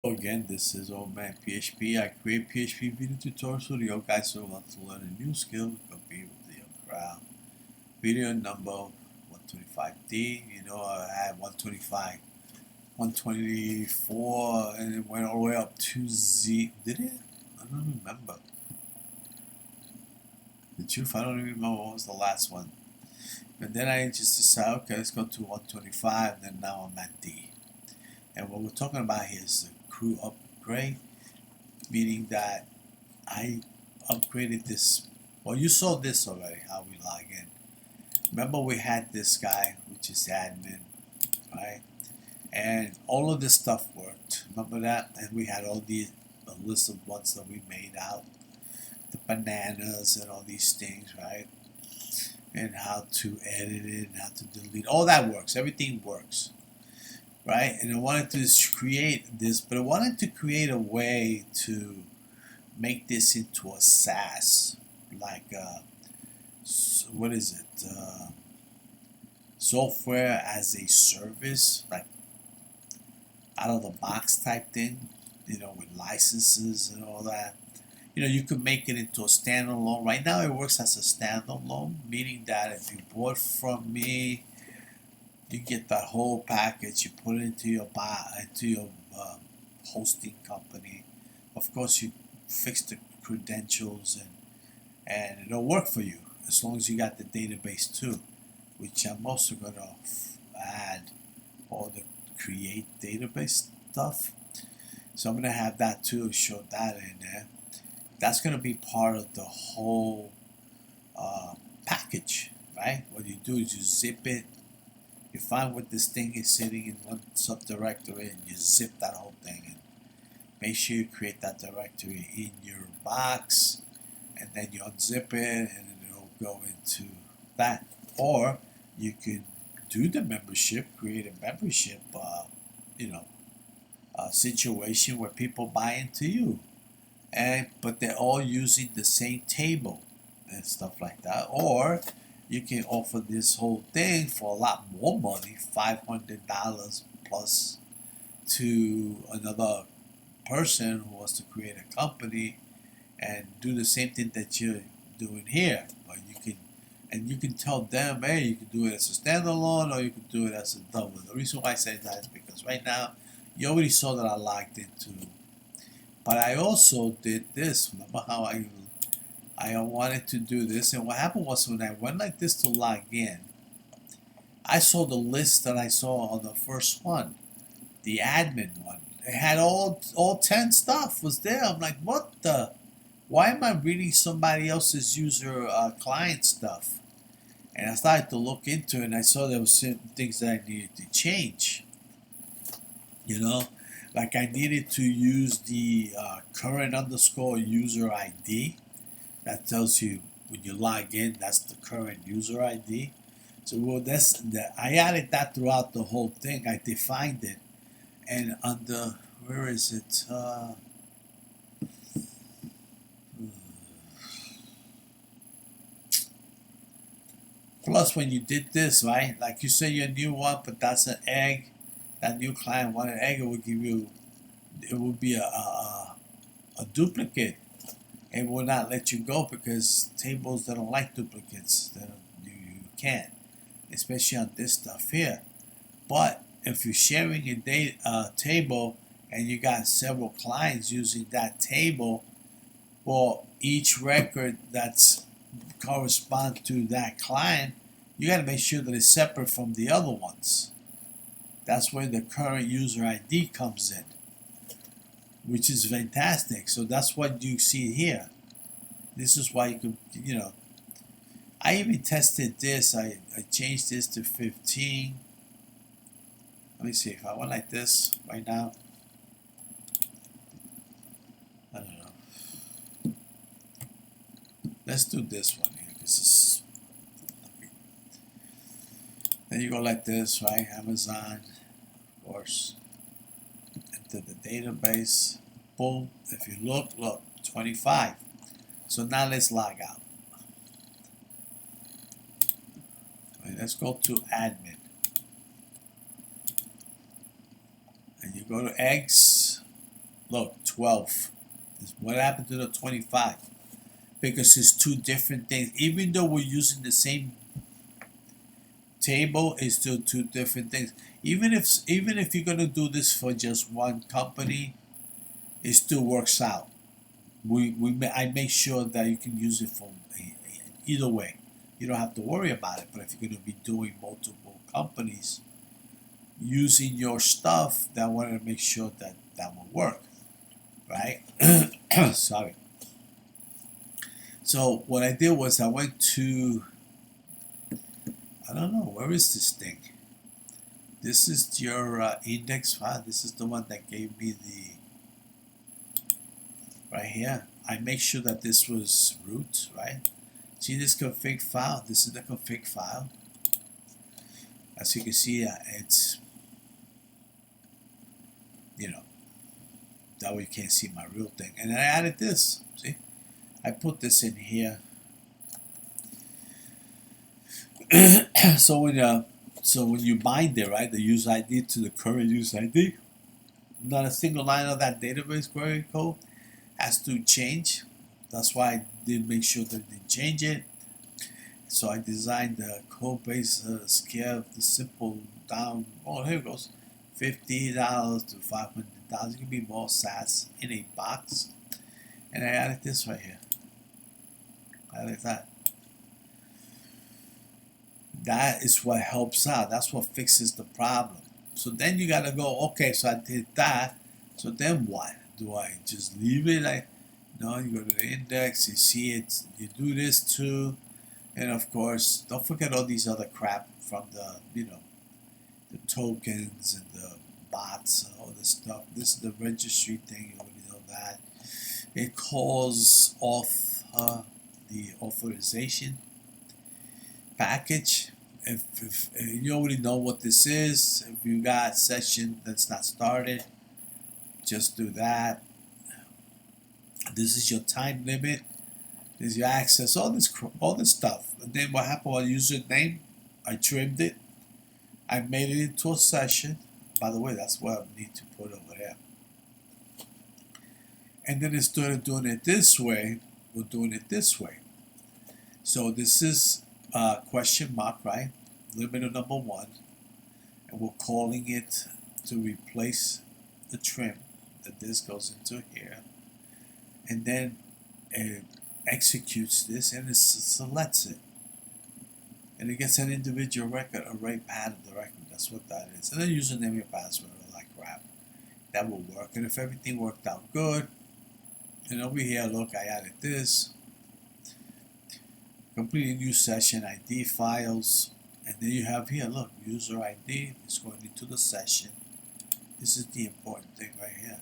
Again, this is Old Man PHP. I create PHP video tutorials for you guys who want to learn a new skill, compete with the young crowd. Video number 125D. You know, I had 125, 124, and it went all the way up to Z. Did it? I don't remember. The truth, I don't even remember what was the last one. And then I just decided, okay, let's go to 125, and then now I'm at D. And what we're talking about here is the CRUD upgrade, meaning that I upgraded this. Well, you saw this already, how we log in. Remember we had this guy, which is admin, right? And all of this stuff worked. Remember that? And we had all the list of ones that we made out. The bananas and all these things, right? And how to edit it, and how to delete. All that works. Everything works. Right? And I wanted to create this, but I wanted to create a way to make this into a SaaS, like what is it? Software as a service, like out of the box type thing, you know, with licenses and all that. You know, you could make it into a standalone. Right now, it works as a standalone, meaning that if you bought from me, you get that whole package. You put it into your hosting company. Of course, you fix the credentials and it'll work for you as long as you got the database too, which I'm also gonna add all the create database stuff. So I'm gonna have that too. Show that in there. That's gonna be part of the whole package, right? What you do is you zip it. You find what this thing is sitting in one subdirectory and you zip that whole thing and make sure you create that directory in your box and then you unzip it and then it'll go into that. Or you could do the membership, create a membership, situation where people buy into you, but they're all using the same table and stuff like that. Or you can offer this whole thing for a lot more money, $500 plus, to another person who wants to create a company and do the same thing that you're doing here. But you can tell them, hey, you can do it as a standalone or you can do it as a double. The reason why I say that is because right now you already saw that I logged into, but I also did this. Remember how I wanted to do this, and what happened was when I went like this to log in, I saw the list that I saw on the first one, the admin one. It had all 10 stuff was there. I'm like, what the? Why am I reading somebody else's user client stuff? And I started to look into it, and I saw there were certain things that I needed to change. You know, like I needed to use the current underscore user ID. That tells you when you log in, that's the current user ID. So I added that throughout the whole thing. I defined it, and under where is it? Plus, when you did this, right? Like you say, your new one, but that's an egg. That new client wanted an egg. It would give you. It would be a duplicate. It will not let you go because tables that don't like duplicates, you can't, especially on this stuff here. But if you're sharing a table and you got several clients using that table, well, each record that's correspond to that client, you got to make sure that it's separate from the other ones. That's where the current user ID comes in, which is fantastic. So that's what you see here. This is why you could, I even tested this. I changed this to 15. Let me see if I went like this right now. I don't know. Let's do this one here. Then you go like this, right? Amazon, of course. Enter the database. Boom. If you look, 25. So now let's log out. Right, let's go to admin. And you go to eggs. Look, 12. What happened to the 25? Because it's two different things. Even though we're using the same table, it's still two different things. Even if you're gonna do this for just one company, it still works out. I make sure that you can use it for either way. You don't have to worry about it. But if you're gonna be doing multiple companies using your stuff, then I want to make sure that that will work, right? Sorry. So what I did was I went to, I don't know, where is this thing? This is your index file. This is the one that gave me the, right here. I make sure that this was root, right? See this config file? This is the config file. As you can see, it's, you know, that way you can't see my real thing. And then I added this, see? I put this in here. So when you bind it, right, the user ID to the current user ID, not a single line of that database query code has to change. That's why I did make sure that they change it. So I designed the code base scale, the simple down. Oh, here it goes, $50 to $500. It can be more SaaS in a box. And I added this right here. I like that. That is what helps out. That's what fixes the problem. So then you gotta go, okay, so I did that. So then what? Do I just leave it? No, you go to the index, you see it, you do this too. And of course, don't forget all these other crap from the, you know, the tokens and the bots and all this stuff. This is the registry thing, you already know that. It calls off the authorization package. If you already know what this is, if you got session that's not started, just do that. This is your time limit. This is your access. All this stuff. And then what happened with username? I trimmed it. I made it into a session. By the way, that's what I need to put over there. And then instead of doing it this way, we're doing it this way. So this is question mark, right? Limiter number 1. And we're calling it to replace the trim. That this goes into here. And then it executes this and it selects it. And it gets an individual record, array pad of the record. That's what that is. And then username and password, all that crap. That will work. And if everything worked out good, and over here, look, I added this. Complete a new session ID files. And then you have here, look, user ID is going into the session. This is the important thing right here.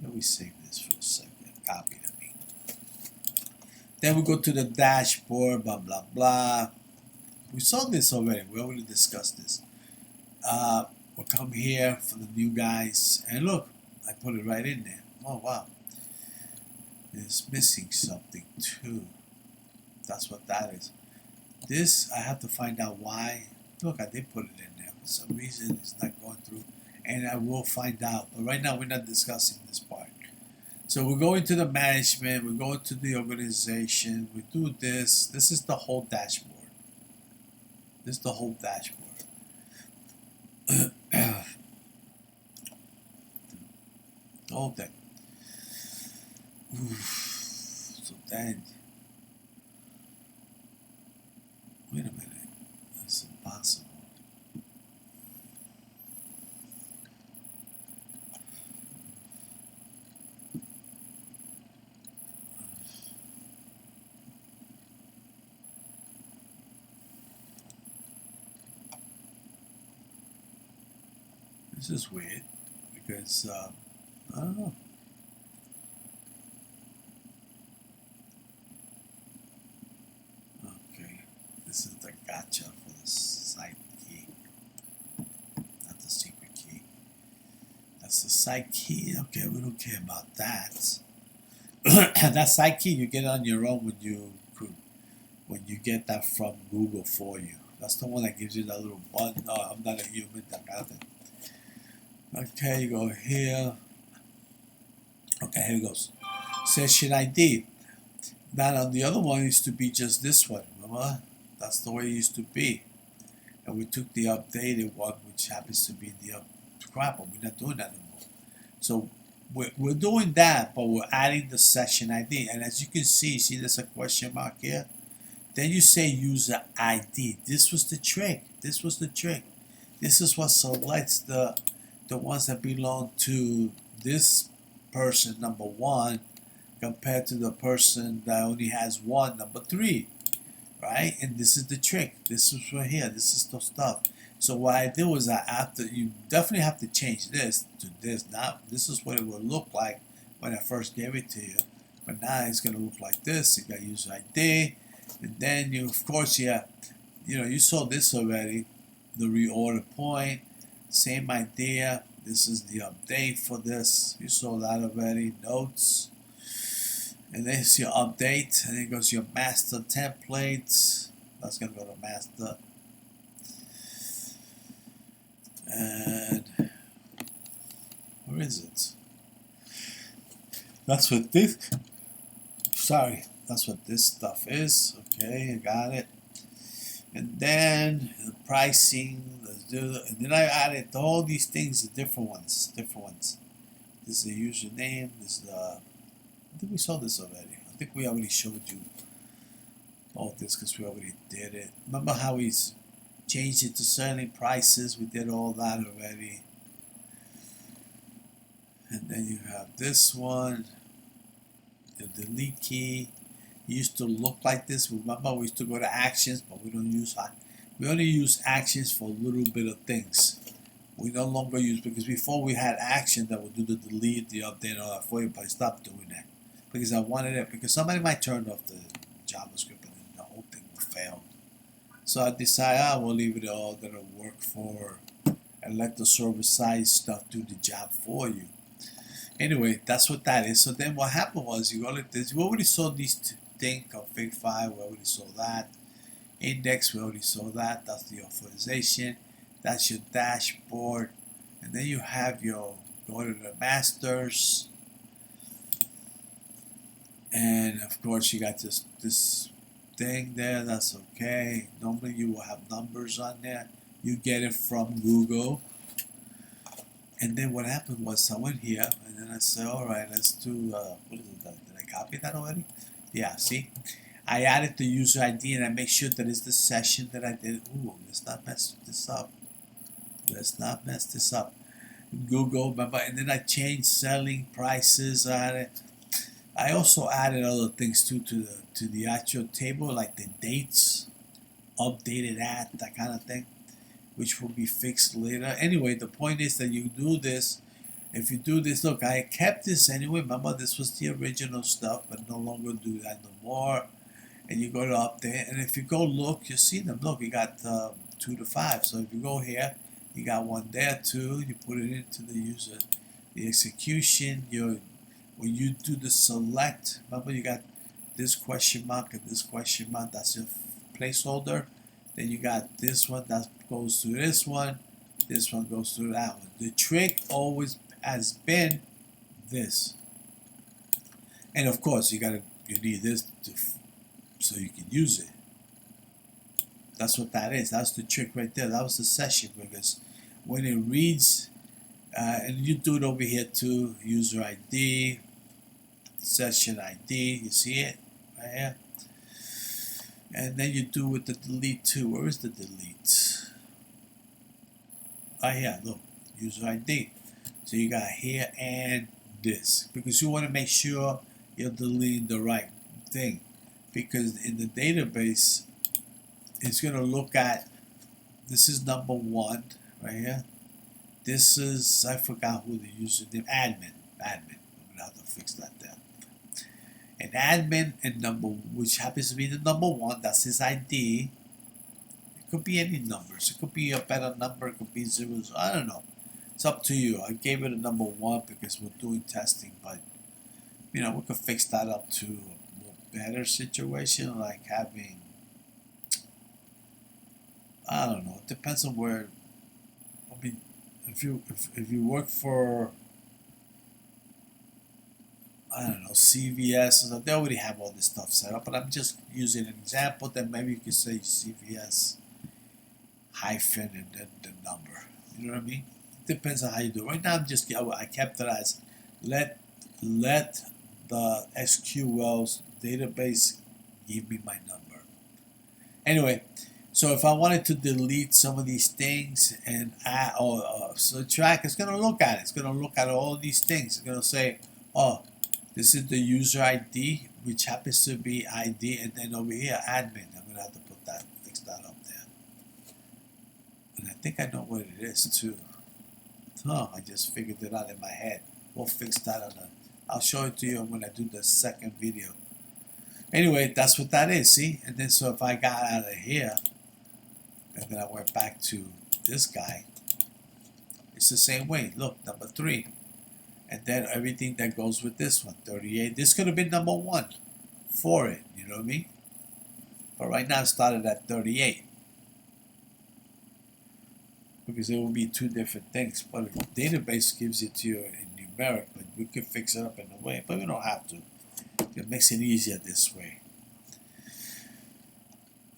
Let me save this for a second. Copy that. Then we go to the dashboard, blah, blah, blah. We saw this already. We already discussed this. We'll come here for the new guys. And look, I put it right in there. Oh, wow. It's missing something too. That's what that is. This, I have to find out why. Look, I did put it in there. For some reason, it's not going through. And I will find out. But right now, we're not discussing this part. So we go into the management, we go into the organization, we do this. This is the whole dashboard. This is the whole dashboard. The whole thing. So then, wait a minute. That's impossible. This is weird because I don't know. Okay, this is the gotcha for the site key, not the secret key. That's the site key. Okay, we don't care about that. That site key you get on your own when you get that from Google for you. That's the one that gives you that little button. No, I'm not a human. That kind of thing. Okay, you go here. Okay, here it goes. Session ID. Now the other one used to be just this one, remember? That's the way it used to be. And we took the updated one, which happens to be the crap, but we're not doing that anymore. So we're doing that, but we're adding the session ID. And as you can see there's a question mark here. Then you say user ID. This was the trick. This was the trick. This is what selects the ones that belong to this person, number one, compared to the person that only has one, number three, right? And this is the trick. This is right here. This is the stuff. So what I did was you definitely have to change this to this. Now this is what it will look like when I first gave it to you. But now it's gonna look like this. You got user ID, and then you, of course, you saw this already. The reorder point, same idea. This is the update for this. You saw that already. Notes. And then it's your update, and then it goes your master templates. That's gonna go to master. And where is it? That's what this. Sorry, that's what this stuff is. Okay, I got it. And then the pricing. And then I added all these things, the different ones. This is the username. This is the. I think we saw this already. I think we already showed you all this because we already did it. Remember how we changed it to selling prices? We did all that already. And then you have this one, the delete key. It used to look like this. Remember, we used to go to actions, but we don't use. We only use actions for a little bit of things. We no longer use, because before we had action that would do the delete, the update, all that for you, but I stopped doing that because I wanted it, because somebody might turn off the JavaScript and then the whole thing will fail. So I decided we'll leave it all that'll work for, and let the server side stuff do the job for you. Anyway, that's what that is. So then what happened was, you go like this. We already saw these two things, config file, we already saw that. Index, we already saw that. That's the authorization. That's your dashboard. And then you have your, go to the masters. And of course you got this thing there. That's okay. Normally you will have numbers on there. You get it from Google. And then what happened was I went here and then I said, all right, let's do, what is it? Did I copy that already? Yeah, see? I added the user ID and I make sure that it's the session that I did. Ooh, let's not mess this up. Let's not mess this up. Google, remember? And then I changed selling prices. I also added other things too to the actual table, like the dates, updated at, that kind of thing, which will be fixed later. Anyway, the point is that you do this. If you do this, look, I kept this anyway. Remember, this was the original stuff, but no longer do that no more. And you go to update, and if you go look, you see them. Look, you got 2 to 5. So if you go here, you got one there too. You put it into the user, the execution. When you do the select, remember you got this question mark and this question mark. That's your placeholder. Then you got this one that goes to this one. This one goes to that one. The trick always has been this. And of course, you need this so you can use it. That's what that is. That's the trick right there. That was the session, because when it reads, and you do it over here too, user ID, session ID, you see it right here. And then you do with the delete too. Where is the delete? Right here, look, user ID. So you got here and this, because you want to make sure you're deleting the right thing, because in the database it's going to look at, this is number 1 right here. This is, I forgot who the username, admin. I'm going to have to fix that there. And admin and number, which happens to be the number 1, that's his ID. It could be any numbers. It could be a better number. It could be zeros. I don't know. It's up to you. I gave it a number 1 because we're doing testing, but we could fix that up to a more better situation, like having, I don't know. It depends on where. I mean, if you work for, I don't know, CVS, and they already have all this stuff set up, but I'm just using an example. Then maybe you can say CVS hyphen and then the number. You know what I mean? It depends on how you do it. Right now, I kept it as let the SQL's database give me my number. Anyway, so if I wanted to delete some of these things and add or subtract, it's going to look at it. It's going to look at all of these things. It's going to say, oh, this is the user ID, which happens to be ID, and then over here, admin. I'm going to have to fix that up there. And I think I know what it is too. I just figured it out in my head. We'll fix that I'll show it to you when I do the second video. Anyway, that's what that is, see? And then so if I got out of here, and then I went back to this guy, it's the same way. Look, number 3. And then everything that goes with this one, 38. This could have been number 1 for it, you know what I mean? But right now it started at 38. Because it will be 2 different things. But the database gives it to you in numeric, but we could fix it up in a way, but we don't have to. It makes it easier this way.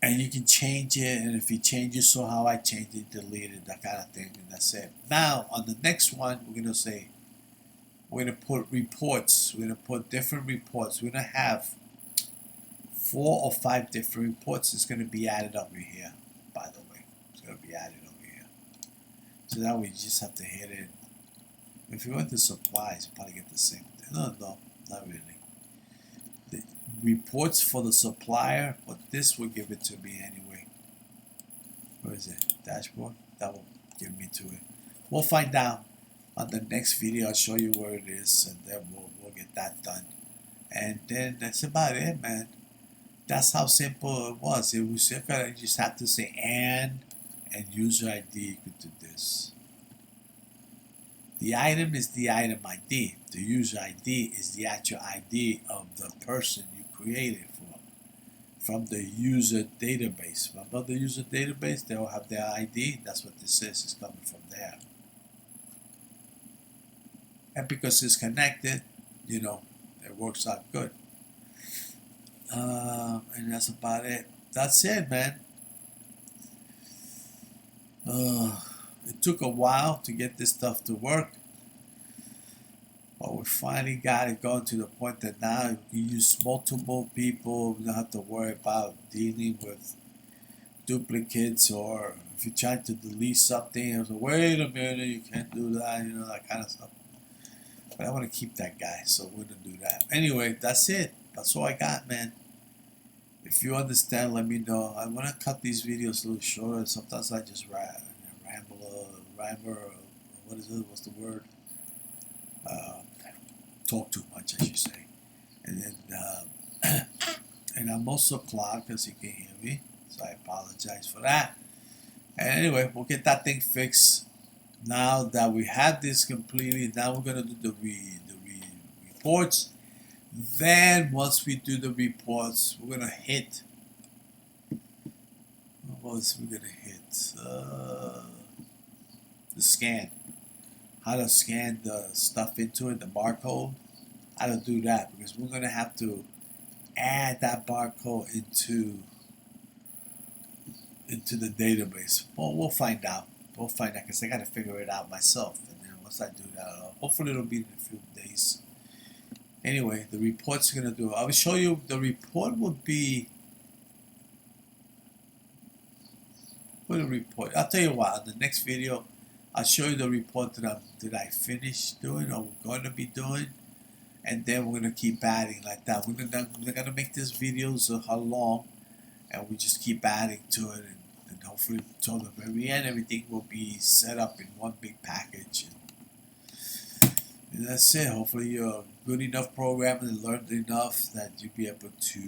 And you can change it, and if you change it, so how I changed it, delete it, that kind of thing, and that's it. Now, on the next one, we're going to say, we're going to put reports. We're going to put different reports. We're going to have 4 or 5 different reports. It's going to be added over here, by the way. It's going to be added over here. So that way you just have to hit it. If you want the supplies, you probably get the same thing. No, not really. The reports for the supplier, but this will give it to me anyway. Where is it? Dashboard? That will give me to it. We'll find out on the next video. I'll show you where it is, and then we'll get that done. And then that's about it, man. That's how simple it was. It was you just have to say and user ID equal to this. The item is the item ID. The user ID is the actual ID of the person you created from the user database. Remember the user database? They all have their ID. That's what this is. It's coming from there. And because it's connected, you know, it works out good. And that's about it. That's it, man. It took a while to get this stuff to work, but we finally got it going to the point that now you use multiple people. You don't have to worry about dealing with duplicates, or if you're trying to delete something, it's like, wait a minute, you can't do that, you know, that kind of stuff. But I want to keep that guy, so we're going to do that. Anyway, that's it. That's all I got, man. If you understand, let me know. I want to cut these videos a little shorter. Sometimes I just ramble, what is it? What's the word? Talk too much, I should say. And then, and I'm also clogged, as you can hear me. So I apologize for that. And anyway, we'll get that thing fixed. Now that we have this completely, now we're going to do the reports. Then once we do the reports, we're going to hit, what was we going to hit? The scan. How to scan the stuff into it, the barcode. How to do that, because we're going to have to add that barcode into the database. Well, we'll find out. We'll find out, because I got to figure it out myself. And then once I do that, hopefully it'll be in a few days. Anyway, the report's going to do. I will show you. The report will be. What a report! I'll tell you what. On the next video, I'll show you the report that I finished doing, or we're going to be doing, and then we're going to keep adding like that. We're going to make this videos long, and we just keep adding to it, and hopefully till the very end, everything will be set up in one big package. And that's it. Hopefully you're a good enough programmer and learned enough that you'll be able to,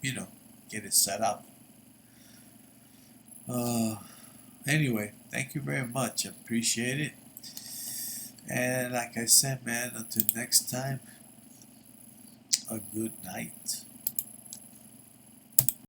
you know, get it set up. Anyway, thank you very much. I appreciate it. And like I said, man, until next time, a good night.